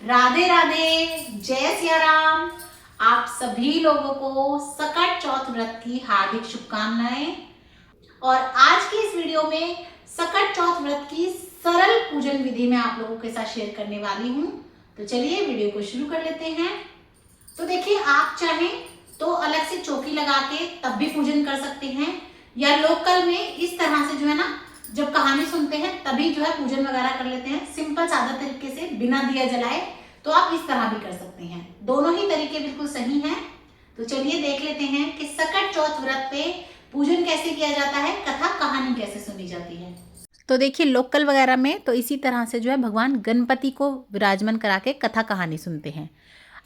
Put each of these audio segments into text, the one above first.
राधे राधे, जय सिया राम। आप सभी लोगों को सकट चौथ व्रत की हार्दिक शुभकामनाएं। और आज की इस वीडियो में सकट चौथ व्रत की सरल पूजन विधि मैं आप लोगों के साथ शेयर करने वाली हूं। तो चलिए वीडियो को शुरू कर लेते हैं। तो देखिए, आप चाहें तो अलग से चौकी लगा के तब भी पूजन कर सकते हैं, या लोकल में इस तरह से जो है ना, जब कहानी सुनते हैं तभी जो है पूजन वगैरह कर लेते हैं, सिंपल सादा तरीके से बिना दिया जलाए। तो आप इस तरह भी कर सकते हैं, दोनों ही तरीके बिल्कुल सही हैं। तो चलिए देख लेते हैं कि सकट चौथ व्रत पे पूजन कैसे किया जाता है, कथा कहानी कैसे सुनी जाती है। तो देखिए, लोकल वगैरह में तो इसी तरह से जो है भगवान गणपति को विराजमान करा के कथा कहानी सुनते हैं।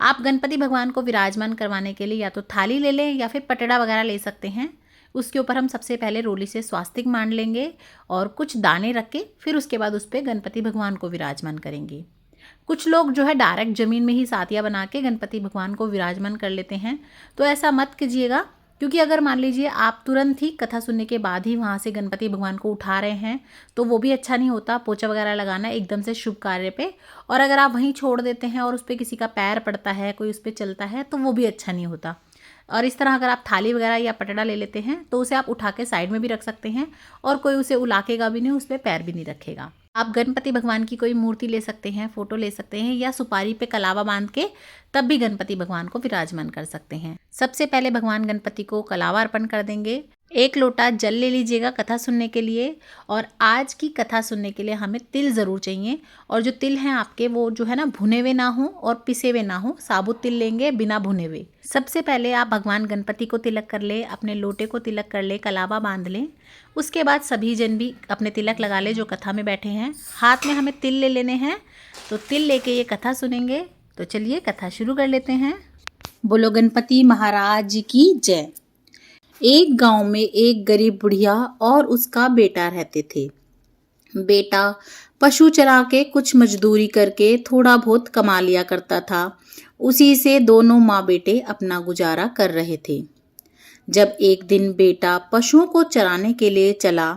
आप गणपति भगवान को विराजमान करवाने के लिए या तो थाली ले लें या फिर पटड़ा वगैरह ले सकते हैं। उसके ऊपर हम सबसे पहले रोली से स्वास्तिक मान लेंगे और कुछ दाने रख के फिर उसके बाद उस पर गणपति भगवान को विराजमान करेंगे। कुछ लोग जो है डायरेक्ट ज़मीन में ही सातिया बना के गणपति भगवान को विराजमान कर लेते हैं। तो ऐसा मत कीजिएगा, क्योंकि अगर मान लीजिए आप तुरंत ही कथा सुनने के बाद ही वहाँ से गणपति भगवान को उठा रहे हैं तो वो भी अच्छा नहीं होता। पोछा वगैरह लगाना एकदम से शुभ कार्य पे, और अगर आप वहीं छोड़ देते हैं और उस पर किसी का पैर पड़ता है, कोई उस पर चलता है, तो वो भी अच्छा नहीं होता। और इस तरह अगर आप थाली वगैरह या पटड़ा ले लेते हैं तो उसे आप उठा के साइड में भी रख सकते हैं और कोई उसे उलाकेगा भी नहीं, उस पर पैर भी नहीं रखेगा। आप गणपति भगवान की कोई मूर्ति ले सकते हैं, फोटो ले सकते हैं, या सुपारी पे कलावा बांध के तब भी गणपति भगवान को विराजमान कर सकते हैं। सबसे पहले भगवान गणपति को कलावा अर्पण कर देंगे। 1 लोटा जल ले लीजिएगा कथा सुनने के लिए। और आज की कथा सुनने के लिए हमें तिल ज़रूर चाहिए, और जो तिल हैं आपके वो जो है ना भुने हुए ना हो और पिसे हुए ना हो, साबुत तिल लेंगे बिना भुने हुए। सबसे पहले आप भगवान गणपति को तिलक कर ले, अपने लोटे को तिलक कर ले, कलावा बांध लें। उसके बाद सभी जन भी अपने तिलक लगा ले जो कथा में बैठे हैं। हाथ में हमें तिल ले लेने हैं, तो तिल लेके ये कथा सुनेंगे। तो चलिए कथा शुरू कर लेते हैं। बोलो गणपति महाराज की जय। एक गांव में एक गरीब बुढ़िया और उसका बेटा रहते थे। बेटा पशु चरा के कुछ मजदूरी करके थोड़ा बहुत कमा लिया करता था। उसी से दोनों माँ बेटे अपना गुजारा कर रहे थे। जब एक दिन बेटा पशुओं को चराने के लिए चला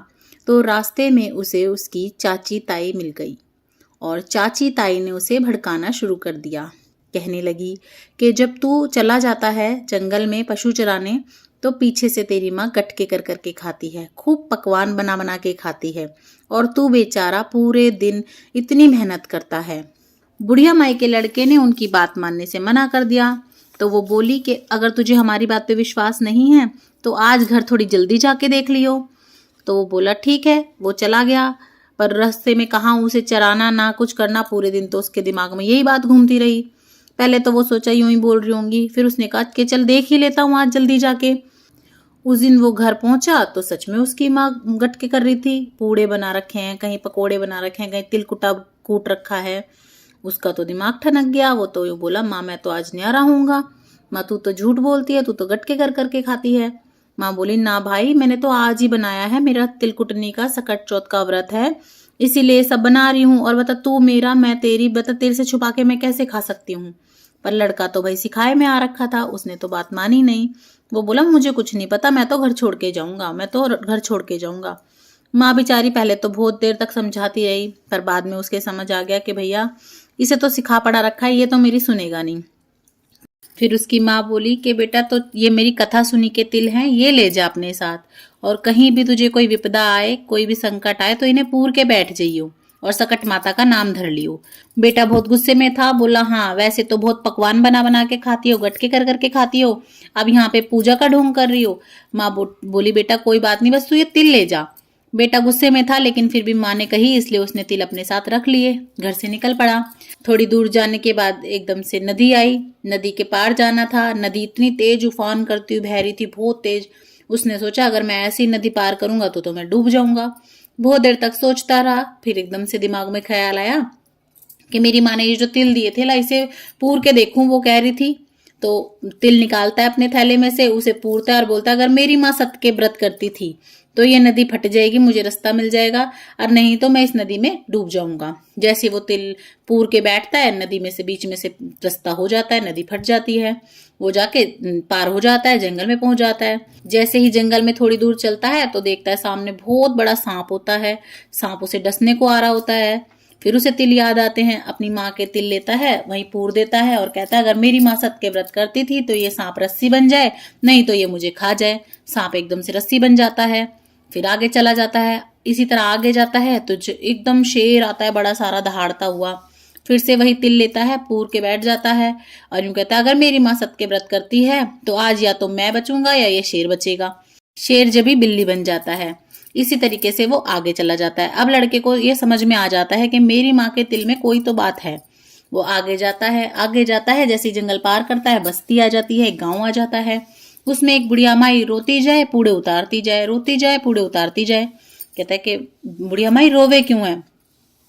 तो रास्ते में उसे उसकी चाची ताई मिल गई, और चाची ताई ने उसे भड़काना शुरू कर दिया। कहने लगी कि जब तू चला जाता है जंगल में पशु चराने तो पीछे से तेरी माँ गटके कर करके खाती है, खूब पकवान बना बना के खाती है, और तू बेचारा पूरे दिन इतनी मेहनत करता है। बुढ़िया माई के लड़के ने उनकी बात मानने से मना कर दिया। तो वो बोली कि अगर तुझे हमारी बात पे विश्वास नहीं है तो आज घर थोड़ी जल्दी जाके देख लियो। तो वो बोला ठीक है। वो चला गया, पर रास्ते में कहाँ उसे चराना ना कुछ करना, पूरे दिन तो उसके दिमाग में यही बात घूमती रही। पहले तो वो सोचा यूं ही बोल रही होंगी, फिर उसने कहा कि चल देख ही लेता हूँ आज जल्दी जाके। उस दिन वो घर पहुंचा तो सच में उसकी माँ गटके कर रही थी। पूड़े बना रखे हैं, कहीं पकोड़े बना रखे हैं, कहीं तिल कुटा कूट रखा है। उसका तो दिमाग ठनक गया। वो तो यूं बोला, माँ मैं तो आज न्यारा होऊंगा। माँ तू तो झूठ बोलती है, तू तो गटके कर करके खाती है। माँ बोली ना भाई, मैंने तो आज ही बनाया है, मेरा तिलकुटनी का सकट चौथ का व्रत है, इसीलिए सब बना रही हूँ। और बता तू मेरा मैं तेरी, बता तेरे से छुपा के मैं कैसे खा सकती हूँ। पर लड़का तो भाई सिखाए में आ रखा था, उसने तो बात मानी नहीं। वो बोला मुझे कुछ नहीं पता, मैं तो घर छोड़ के जाऊंगा, मैं तो घर छोड़ के जाऊंगा। माँ बेचारी पहले तो बहुत देर तक समझाती रही, पर बाद में उसके समझ आ गया कि भैया इसे तो सिखा पड़ा रखा है, ये तो मेरी सुनेगा नहीं। फिर उसकी माँ बोली कि बेटा तो ये मेरी कथा सुनी के तिल हैं, ये ले जा अपने साथ, और कहीं भी तुझे कोई विपदा आए, कोई भी संकट आए तो इन्हें पूर के बैठ जाइयो और सकट माता का नाम धर लियो। बेटा बहुत गुस्से में था, बोला हाँ वैसे तो बहुत पकवान बना बना के खाती हो, गटके कर करके खाती हो, अब यहाँ पे पूजा का ढोंग कर रही हो। माँ बोली बेटा कोई बात नहीं, बस तू ये तिल ले जा। बेटा गुस्से में था, लेकिन फिर भी माँ ने कही इसलिए उसने तिल अपने साथ रख लिए, घर से निकल पड़ा। थोड़ी दूर जाने के बाद एकदम से नदी आई। नदी के पार जाना था। नदी इतनी तेज उफान करती हुई बह रही थी, बहुत तेज। उसने सोचा अगर मैं ऐसी नदी पार करूंगा तो मैं डूब जाऊंगा। बहुत देर तक सोचता रहा, फिर एकदम से दिमाग में ख्याल आया कि मेरी माँ ने ये जो तिल दिए थे ला इसे पूर के देखूं, वो कह रही थी। तो तिल निकालता है अपने थैले में से, उसे पूरता है और बोलता है अगर मेरी माँ सत्य के व्रत करती थी तो ये नदी फट जाएगी, मुझे रास्ता मिल जाएगा, और नहीं तो मैं इस नदी में डूब जाऊंगा। जैसे वो तिल पूर के बैठता है, नदी में से बीच में से रास्ता हो जाता है, नदी फट जाती है, वो जाके पार हो जाता है, जंगल में पहुंच जाता है। जैसे ही जंगल में थोड़ी दूर चलता है तो देखता है सामने बहुत बड़ा सांप होता है, सांप उसे डसने को आ रहा होता है। फिर उसे तिल याद आते हैं, अपनी माँ के तिल लेता है, वहीं पूर देता है और कहता है अगर मेरी माँ सत्य के व्रत करती थी तो ये सांप रस्सी बन जाए, नहीं तो ये मुझे खा जाए। सांप एकदम से रस्सी बन जाता है। फिर आगे चला जाता है। इसी तरह आगे जाता है तो एकदम शेर आता है बड़ा सारा दहाड़ता हुआ। फिर से वही तिल लेता है, पूर के बैठ जाता है और यूं कहता है अगर मेरी माँ सत्य के व्रत करती है तो आज या तो मैं बचूंगा या ये शेर बचेगा। शेर जब भी बिल्ली बन जाता है। इसी तरीके से वो आगे चला जाता है। अब लड़के को ये समझ में आ जाता है कि मेरी माँ के तिल में कोई तो बात है। वो आगे जाता है, आगे जाता है, जैसे जंगल पार करता है बस्ती आ जाती है, गांव आ जाता है। उसमें एक बुढ़िया माई रोती जाए पूड़े उतारती जाए, रोती जाए पूड़े उतारती जाए। कहता है कि बुढ़िया माई रोवे क्यों है?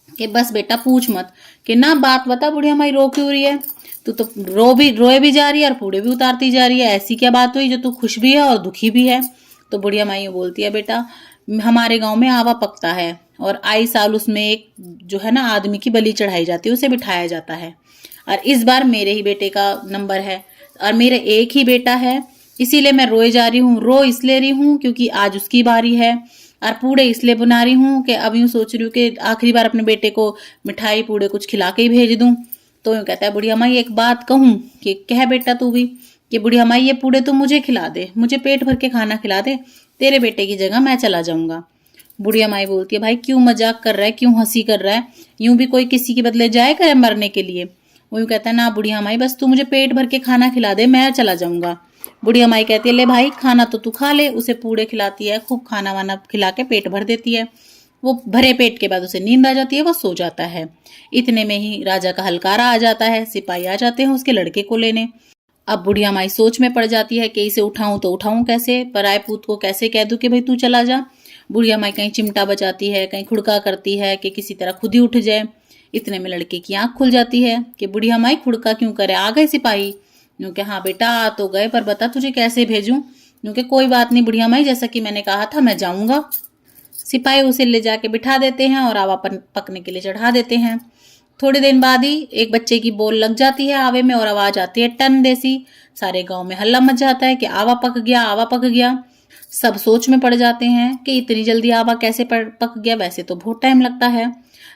कि बस बेटा पूछ मत। कि ना बात बता बुढ़िया माई रो क्यों रही है? तू तो रोए भी जा रही है और पूड़े भी उतारती जा रही है। ऐसी क्या बात हुई जो तू खुश भी है और दुखी भी है? तो बुढ़िया माई बोलती है बेटा हमारे गांव में आवा पकता है और आई साल उसमें एक जो है ना आदमी की बलि चढ़ाई जाती है, उसे बिठाया जाता है। और इस बार मेरे ही बेटे का नंबर है और मेरे एक ही बेटा है, इसीलिए मैं रोए जा रही हूँ। रो इसलिए रही हूँ क्योंकि आज उसकी बारी है और पूड़े इसलिए बना रही हूँ कि अब यूँ सोच रही हूँ कि आखिरी बार अपने बेटे को मिठाई पूड़े कुछ खिला के ही भेज दूँ। तो यूँ कहता है बुढ़िया माई एक बात कहूँ? कि कह बेटा तू भी? कि बुढ़िया माई ये पूड़े तो मुझे खिला दे, मुझे पेट भर के खाना खिला दे, तेरे बेटे की जगह मैं चला जाऊंगा। बुढ़िया माई बोलती है भाई क्यों मजाक कर रहा है, क्यों हंसी कर रहा है? यूं भी कोई किसी के बदले जाए करे मरने के लिए? वो यूं कहता है ना बुढ़िया माई बस तू मुझे पेट भर के खाना खिला दे, मैं चला जाऊंगा। बुढ़िया माई कहती है ले भाई खाना तो तू खा ले। उसे पूड़े खिलाती है, खूब खाना वाना खिला के पेट भर देती है। वो भरे पेट के बाद उसे नींद आ जाती है, वो सो जाता है। इतने में ही राजा का हलकारा आ जाता है, सिपाही आ जाते हैं उसके लड़के को लेने। अब बुढ़िया माई सोच में पड़ जाती है कि इसे उठाऊं तो उठाऊं कैसे, पराए पूत को कैसे कह दूं कि भाई तू चला जा। बुढ़िया माई कहीं चिमटा बजाती है, कहीं खुड़का करती है कि किसी तरह खुद ही उठ जाए। इतने में लड़के की आंख खुल जाती है कि बुढ़िया माई खुड़का क्यों करे, आ गए सिपाही? क्योंकि हाँ बेटा आ तो गए, पर बता तुझे कैसे भेजूं? क्योंकि कोई बात नहीं बुढ़िया माई, जैसा कि मैंने कहा था मैं जाऊंगा। सिपाही उसे ले जाके बिठा देते हैं और आवा पकने के लिए चढ़ा देते हैं। थोड़े दिन बाद ही एक बच्चे की बोल लग जाती है आवे में और आवाज आती है टन देसी। सारे गांव में हल्ला मच जाता है कि आवा पक गया, आवा पक गया। सब सोच में पड़ जाते हैं कि इतनी जल्दी आवा कैसे पक गया, वैसे तो बहुत टाइम लगता है।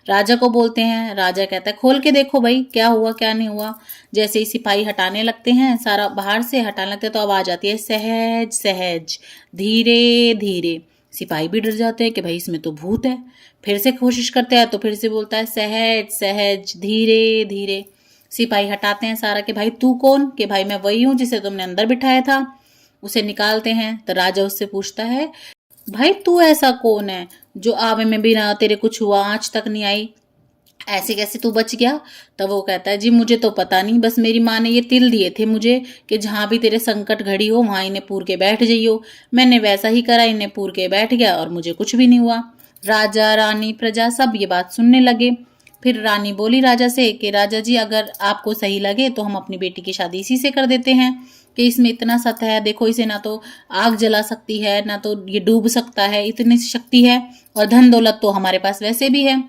राजा को बोलते हैं। राजा कहता है खोल के देखो भाई क्या हुआ क्या नहीं हुआ। जैसे ही सिपाही हटाने लगते हैं, सारा बाहर से हटाने लगते हैं तो आवाज आती है सहज सहज, धीरे धीरे। सिपाही भी डर जाते हैं कि भाई इसमें तो भूत है। फिर से कोशिश करते हैं तो फिर से बोलता है सहज सहज, धीरे धीरे। सिपाही हटाते हैं सारा कि भाई तू कौन? कि भाई मैं वही हूं जिसे तुमने अंदर बिठाया था। उसे निकालते हैं तो राजा उससे पूछता है भाई तू ऐसा कौन है जो आवे में बिना तेरे कुछ हुआ आंच तक नहीं आई, ऐसे कैसे तू बच गया? तब वो कहता है जी मुझे तो पता नहीं, बस मेरी माँ ने ये तिल दिए थे मुझे कि जहां भी तेरे संकट घड़ी हो वहां इन्हें पूर के बैठ जाइयो। मैंने वैसा ही करा, इन्हें पूर के बैठ गया और मुझे कुछ भी नहीं हुआ। राजा रानी प्रजा सब ये बात सुनने लगे। फिर रानी बोली राजा से कि राजा जी अगर आपको सही लगे तो हम अपनी बेटी की शादी इसी से कर देते हैं कि इसमें इतना सत्य है। देखो इसे ना तो आग जला सकती है ना तो ये डूब सकता है, इतनी शक्ति है और धन दौलत तो हमारे पास वैसे भी है।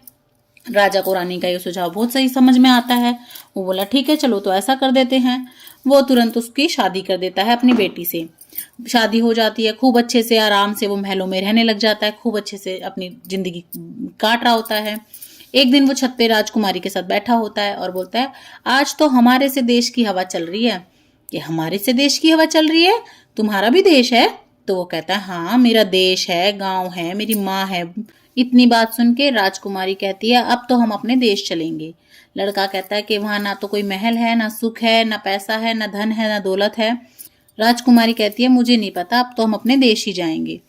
राजा को रानी का ये सुझाव बहुत सही समझ में आता है। वो बोला ठीक है चलो तो ऐसा कर देते हैं। वो तुरंत उसकी शादी कर देता है अपनी बेटी से। शादी हो जाती है, खूब अच्छे से आराम से वो महलों में रहने लग जाता है, खूब अच्छे से अपनी जिंदगी काट रहा होता है। एक दिन वो छत पे राजकुमारी के साथ बैठा होता है और बोलता है आज तो हमारे से देश की हवा चल रही है। कि हमारे से देश की हवा चल रही है? तुम्हारा भी देश है? तो वो कहता है हाँ मेरा देश है, गांव है, मेरी माँ है। इतनी बात सुन के राजकुमारी कहती है अब तो हम अपने देश चलेंगे। लड़का कहता है कि वहां ना तो कोई महल है, ना सुख है, ना पैसा है, ना धन है, ना दौलत है। राजकुमारी कहती है मुझे नहीं पता, अब तो हम अपने देश ही जाएंगे।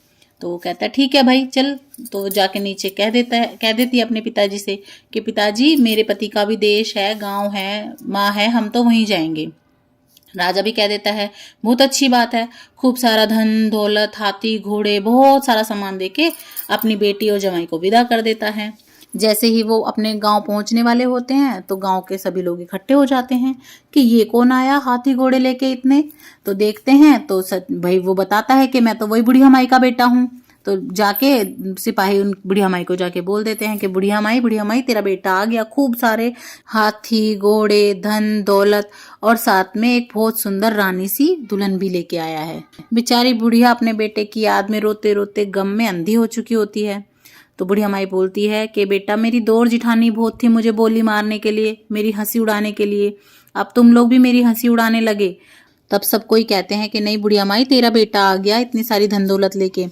तो वो कहता है ठीक है भाई चल। तो जाके नीचे कह देती है अपने पिताजी से कि पिताजी मेरे पति का भी देश है, गांव है, माँ है, हम तो वहीं जाएंगे। राजा भी कह देता है बहुत अच्छी बात है। खूब सारा धन दौलत, हाथी घोड़े, बहुत सारा सामान देके अपनी बेटी और जमाई को विदा कर देता है। जैसे ही वो अपने गांव पहुंचने वाले होते हैं तो गांव के सभी लोग इकट्ठे हो जाते हैं कि ये कौन आया हाथी घोड़े लेके इतने। तो देखते हैं तो भाई वो बताता है कि मैं तो वही बुढ़िया माई का बेटा हूँ। तो जाके सिपाही उन बुढ़िया माई को जाके बोल देते हैं कि बुढ़िया माई तेरा बेटा आ गया, खूब सारे हाथी घोड़े, धन दौलत और साथ में एक बहुत सुंदर रानी सी दुल्हन भी लेके आया है। बेचारी बुढ़िया अपने बेटे की याद में रोते रोते गम में अंधी हो चुकी होती है। तो बुढ़िया माई बोलती है कि बेटा मेरी दो और जिठानी बहुत थी मुझे बोली मारने के लिए, मेरी हंसी उड़ाने के लिए, अब तुम लोग भी मेरी हंसी उड़ाने लगे। तब सब कोई कहते हैं कि नहीं बुढ़िया माई तेरा बेटा आ गया इतनी सारी धन दौलत लेके।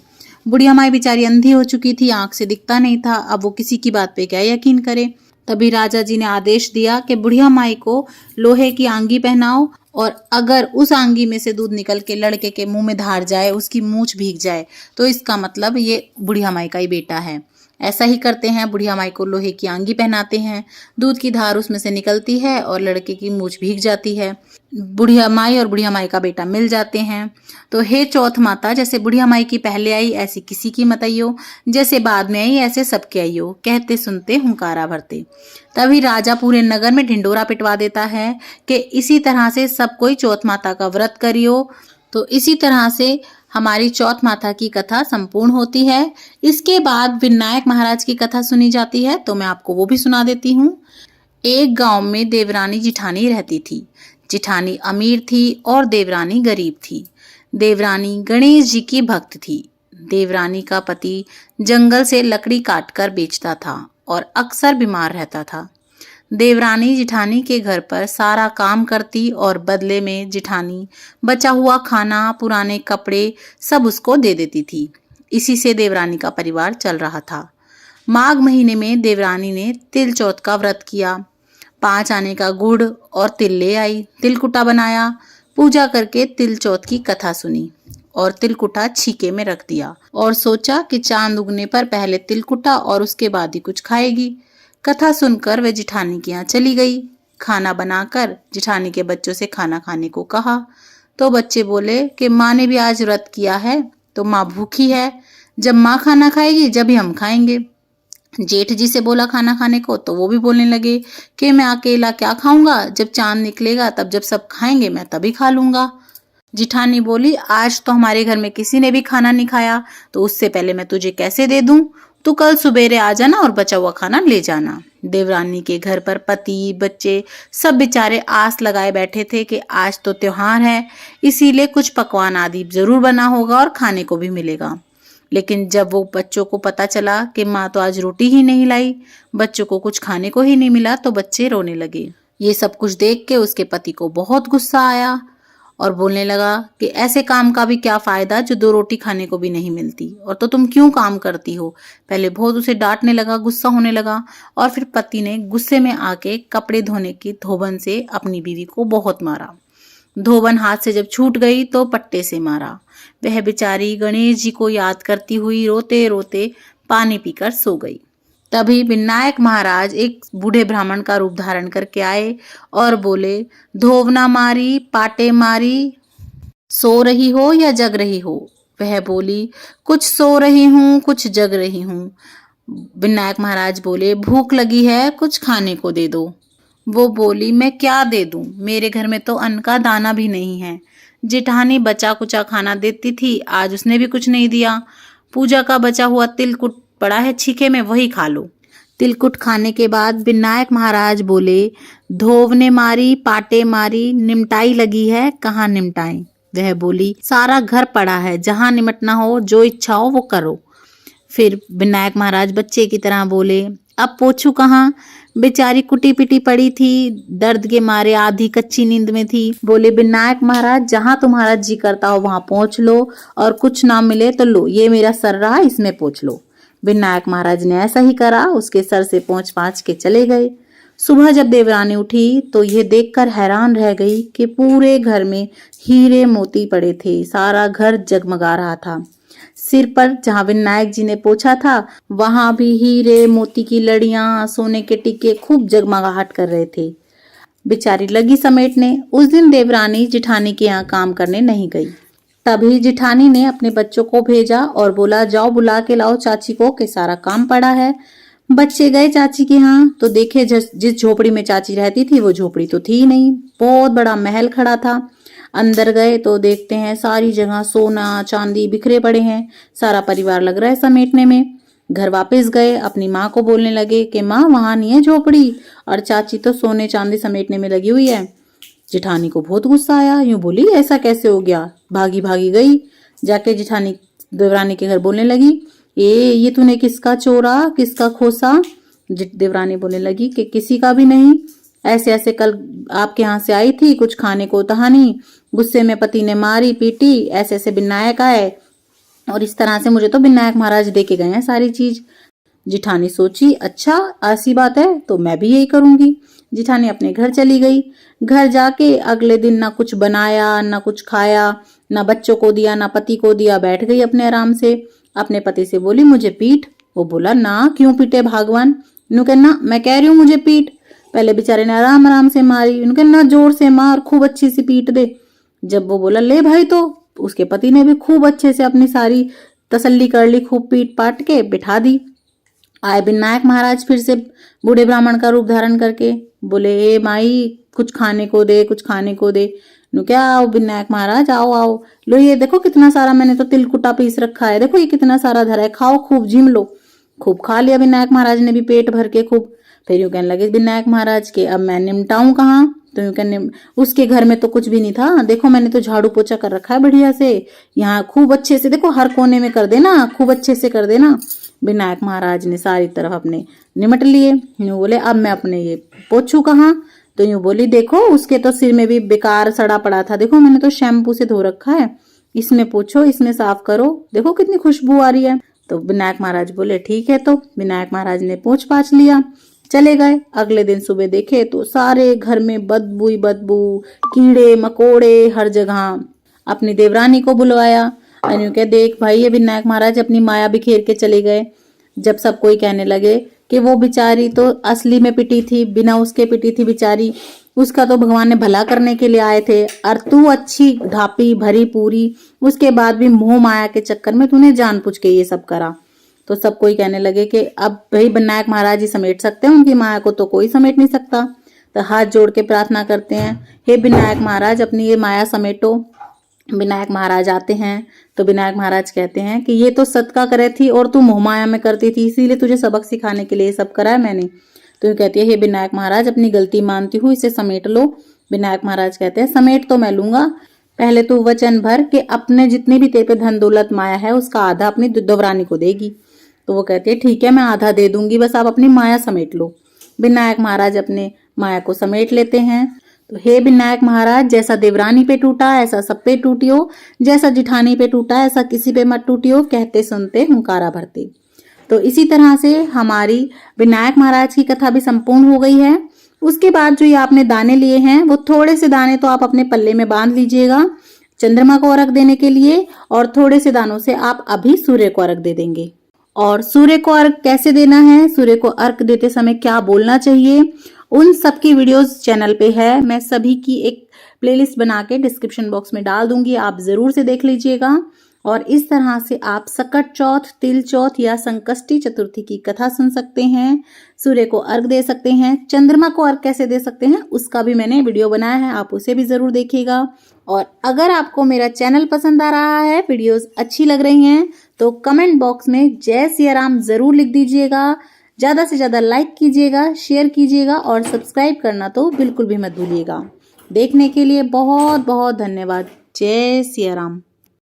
बुढ़िया माई बेचारी अंधी हो चुकी थी, आंख से दिखता नहीं था, अब वो किसी की बात पे क्या यकीन करे। तभी राजा जी ने आदेश दिया कि बुढ़िया माई को लोहे की आंगी पहनाओ और अगर उस आंगी में से दूध निकल के लड़के के मुंह में धार जाए, उसकी मूंछ भीग जाए, तो इसका मतलब ये बुढ़िया माई का ही बेटा है। ऐसा ही करते हैं, बुढ़िया माई को लोहे की आंगी पहनाते हैं, दूध की धार उसमें से निकलती है और लड़के की मूंछ भीग जाती है। बुढ़िया माई और बुढ़िया माई का बेटा मिल जाते हैं। तो हे चौथ माता, जैसे बुढ़िया माई की पहले आई ऐसी किसी की मत आइयो, जैसे बाद में आई ऐसे सबके आइयो, कहते सुनते हुंकारा भरते। तभी राजा पूरे नगर में ढिंडोरा पिटवा देता है कि इसी तरह से सब कोई चौथ माता का व्रत करियो। तो इसी तरह से हमारी चौथ माता की कथा संपूर्ण होती है। इसके बाद विनायक महाराज की कथा सुनी जाती है, तो मैं आपको वो भी सुना देती हूँ। एक गांव में देवरानी जिठानी रहती थी। जिठानी अमीर थी और देवरानी गरीब थी। देवरानी गणेश जी की भक्त थी। देवरानी का पति जंगल से लकड़ी काटकर बेचता था और अक्सर बीमार रहता था। देवरानी जिठानी के घर पर सारा काम करती और बदले में जिठानी बचा हुआ खाना, पुराने कपड़े सब उसको दे देती थी। इसी से देवरानी का परिवार चल रहा था। माघ महीने में देवरानी ने तिल चौथ का व्रत किया। 5 आने का गुड़ और तिल ले आई, तिलकुटा बनाया, पूजा करके तिल चौथ की कथा सुनी और तिलकुटा छीके में रख दिया और सोचा कि चांद उगने पर पहले तिलकुटा और उसके बाद ही कुछ खाएगी। कथा सुनकर वह जिठानी के यहाँ चली गई। खाना बनाकर जिठानी के बच्चों से खाना खाने को कहा तो बच्चे बोले कि माँ ने भी आज व्रत किया है तो माँ भूखी है, जब माँ खाना खाएगी जब ही हम खाएंगे। जेठ जी से बोला खाना खाने को तो वो भी बोलने लगे कि मैं अकेला क्या खाऊंगा, जब चांद निकलेगा तब जब सब खाएंगे मैं तभी खा लूंगा। जिठानी बोली आज तो हमारे घर में किसी ने भी खाना नहीं खाया, तो उससे पहले मैं तुझे कैसे दे दूं, तू कल सुबेरे आ जाना और बचा हुआ खाना ले जाना। देवरानी के घर पर पति बच्चे सब बेचारे आस लगाए बैठे थे कि आज तो त्योहार है, इसीलिए कुछ पकवान आदि जरूर बना होगा और खाने को भी मिलेगा। लेकिन जब वो बच्चों को पता चला कि माँ तो आज रोटी ही नहीं लाई, बच्चों को कुछ खाने को ही नहीं मिला, तो बच्चे रोने लगे। ये सब कुछ देख के उसके पति को बहुत गुस्सा आया और बोलने लगा कि ऐसे काम का भी क्या फायदा जो 2 रोटी खाने को भी नहीं मिलती, और तो तुम क्यों काम करती हो। पहले बहुत उसे डांटने लगा, गुस्सा होने लगा और फिर पति ने गुस्से में आके कपड़े धोने की धोबन से अपनी बीवी को बहुत मारा। धोबन हाथ से जब छूट गई तो पट्टे से मारा। वह बेचारी गणेश जी को याद करती हुई रोते रोते पानी पीकर सो गई। तभी विनायक महाराज एक बूढ़े ब्राह्मण का रूप धारण करके आए और बोले, धोवना मारी पाटे मारी, सो रही हो या जग रही हो। वह बोली, कुछ सो रही हूँ कुछ जग रही हूँ। विनायक महाराज बोले, भूख लगी है कुछ खाने को दे दो। वो बोली, मैं क्या दे दूं, मेरे घर में तो अन्न का दाना भी नहीं है। जेठानी बचा कुचा खाना देती थी, आज उसने भी कुछ नहीं दिया। पूजा का बचा हुआ तिलकुट पड़ा है छीके में, वही खा लो। तिलकुट खाने के बाद विनायक महाराज बोले, धोवने मारी पाटे मारी, निमटाई लगी है कहाँ निमटाएं। वह बोली, सारा घर पड़ा है, जहां निमटना हो जो इच्छा हो वो करो। फिर विनायक महाराज बच्चे की तरह बोले, अब पोछू कहाँ, बेचारी कुटी पिटी पड़ी थी, दर्द के मारे आधी कच्ची नींद में थी। बोले, विनायक महाराज जहां तुम्हारा जी करता हो वहां पहुंच लो और कुछ ना मिले तो लो, ये मेरा सर रहा इसमें पोंछ लो। विनायक महाराज ने ऐसा ही करा, उसके सर से पोंछ पाछ के चले गए। सुबह जब देवरानी उठी तो यह देखकर हैरान रह गई कि पूरे घर में हीरे मोती पड़े थे, सारा घर जगमगा रहा था। सिर पर जहां विनायक जी ने पोछा था वहां भी हीरे मोती की लड़ियां, सोने के टीके खूब जगमगाहट कर रहे थे। बेचारी लगी समेटने। उस दिन देवरानी जिठानी के यहाँ काम करने नहीं गई। तभी जिठानी ने अपने बच्चों को भेजा और बोला, जाओ बुला के लाओ चाची को कि सारा काम पड़ा है। बच्चे गए चाची के यहाँ तो देखे जिस झोपड़ी में चाची रहती थी वो झोपड़ी तो थी नहीं, बहुत बड़ा महल खड़ा था। अंदर गए तो देखते हैं सारी जगह सोना चांदी बिखरे पड़े हैं, सारा परिवार लग रहा है समेटने में। घर वापस गए, अपनी माँ को बोलने लगे कि माँ वहां नहीं है झोपड़ी और चाची तो सोने चांदी समेटने में लगी हुई है। जिठानी को बहुत गुस्सा आया, यूं बोली, ऐसा कैसे हो गया। भागी भागी गई, जाके जिठानी देवरानी के घर बोलने लगी, ये तूने किसका चोरा, किसका खोसा? देवरानी बोलने लगी कि किसी का भी नहीं, ऐसे ऐसे कल आपके यहाँ से आई थी, कुछ खाने को था नहीं, गुस्से में पति ने मारी पीटी, ऐसे ऐसे विनायक आए और इस तरह से मुझे तो विनायक महाराज दे के गए हैं सारी चीज। जिठानी सोची, अच्छा ऐसी बात है तो मैं भी यही करूंगी। जिठानी अपने घर चली गई। घर जाके अगले दिन ना कुछ बनाया, ना कुछ खाया, ना बच्चों को दिया, ना पति को दिया, बैठ गई अपने आराम से। अपने पति से बोली मुझे पीट। वो बोला ना, क्यों पीटे भगवान? इन्हों कहना मैं कह रही हूँ मुझे पीट। पहले बेचारे ने आराम आराम से मारी, इन्हों कहना जोर से मार, खूब अच्छी सी पीट दे। जब वो बोला ले भाई, तो उसके पति ने भी खूब अच्छे से अपनी सारी तसल्ली कर ली, खूब पीट पाट के बिठा दी। आए विनायक महाराज फिर से बूढ़े ब्राह्मण का रूप धारण करके, बोले ए माई कुछ खाने को दे, कुछ खाने को दे। नु क्या, आओ विनायक महाराज, आओ आओ, लो ये देखो कितना सारा मैंने तो तिलकुटा पीस रखा है, देखो ये कितना सारा धरा है, खाओ खूब जिम लो। खूब खा लिया विनायक महाराज ने भी पेट भर के खूब। फिर यूं कहने लगे विनायक महाराज के अब मैं निमटाऊं कहाँ? तो यूं कहने उसके घर में तो कुछ भी नहीं था, देखो मैंने तो झाड़ू पोछा कर रखा है बढ़िया से, यहाँ खूब अच्छे से देखो हर कोने में कर देना, खूब अच्छे से कर देना। विनायक महाराज ने सारी तरफ अपने निमट लिए। यूं बोले अब मैं अपने ये पोछू कहाँ? तो यूं बोली देखो उसके तो सिर में भी बेकार सड़ा पड़ा था, देखो मैंने तो शैम्पू से धो रखा है, इसमें पोछो, इसमें साफ करो, देखो कितनी खुशबू आ रही है। तो विनायक महाराज बोले ठीक है। तो विनायक महाराज ने पोंछ पाछ लिया, चले गए। अगले दिन सुबह देखे तो सारे घर में बदबू ही बदबू, कीड़े मकोड़े हर जगह। अपनी देवरानी को बुलवाया, कह देख भाई ये विनायक महाराज अपनी माया बिखेर के चले गए। जब सब कोई कहने लगे कि वो बेचारी तो असली में पिटी थी, बिना उसके पिटी थी बेचारी, उसका तो भगवान ने भला करने के लिए आए थे, और तू अच्छी ढापी भरी पूरी, उसके बाद भी मोह माया के चक्कर में तूने जानबूझ के ये सब करा। तो सब कोई कहने लगे कि अब भाई विनायक महाराज ही समेट सकते हैं, उनकी माया को तो कोई समेट नहीं सकता। तो हाथ जोड़ के प्रार्थना करते हैं, हे विनायक महाराज अपनी ये माया समेटो। विनायक महाराज आते हैं तो विनायक महाराज कहते हैं कि ये तो सदका करे थी और तू मोह माया में करती थी, इसीलिए तुझे सबक सिखाने के लिए ये सब करा है मैंने। तो ये कहती है हे विनायक महाराज अपनी गलती मानती हूँ, इसे समेट लो। विनायक महाराज कहते हैं समेट तो मैं लूंगा, पहले तू वचन भर के अपने जितने भी तेरे पे धन दौलत माया है उसका आधा अपनी देवरानी को देगी। तो वो कहती है ठीक है मैं आधा दे दूंगी, बस आप अपनी माया समेट लो। विनायक महाराज अपने माया को समेट लेते हैं। तो हे विनायक महाराज जैसा देवरानी पे टूटा ऐसा सब पे टूटियो, जैसा जिठानी पे टूटा ऐसा किसी पे मत टूटियो, कहते सुनते हुंकारा भरते। तो इसी तरह से हमारी विनायक महाराज की कथा भी संपूर्ण हो गई है। उसके बाद जो ये आपने दाने लिए हैं वो थोड़े से दाने तो आप अपने पल्ले में बांध लीजिएगा चंद्रमा को अर्घ देने के लिए, और थोड़े से दानों से आप अभी सूर्य को अर्घ दे देंगे। और सूर्य को अर्घ कैसे देना है, सूर्य को अर्घ देते समय क्या बोलना चाहिए, उन सब की वीडियोस चैनल पे है। मैं सभी की एक प्लेलिस्ट बना के डिस्क्रिप्शन बॉक्स में डाल दूंगी, आप जरूर से देख लीजिएगा। और इस तरह से आप सकट चौथ, तिल चौथ या संकष्टी चतुर्थी की कथा सुन सकते हैं, सूर्य को अर्घ दे सकते हैं। चंद्रमा को अर्घ कैसे दे सकते हैं उसका भी मैंने वीडियो बनाया है, आप उसे भी जरूर देखिएगा। और अगर आपको मेरा चैनल पसंद आ रहा है, वीडियोस अच्छी लग रही हैं, तो कमेंट बॉक्स में जय सिया राम जरूर लिख दीजिएगा। ज्यादा से ज्यादा लाइक कीजिएगा, शेयर कीजिएगा और सब्सक्राइब करना तो बिल्कुल भी मत भूलिएगा। देखने के लिए बहुत बहुत धन्यवाद। जय सिया राम।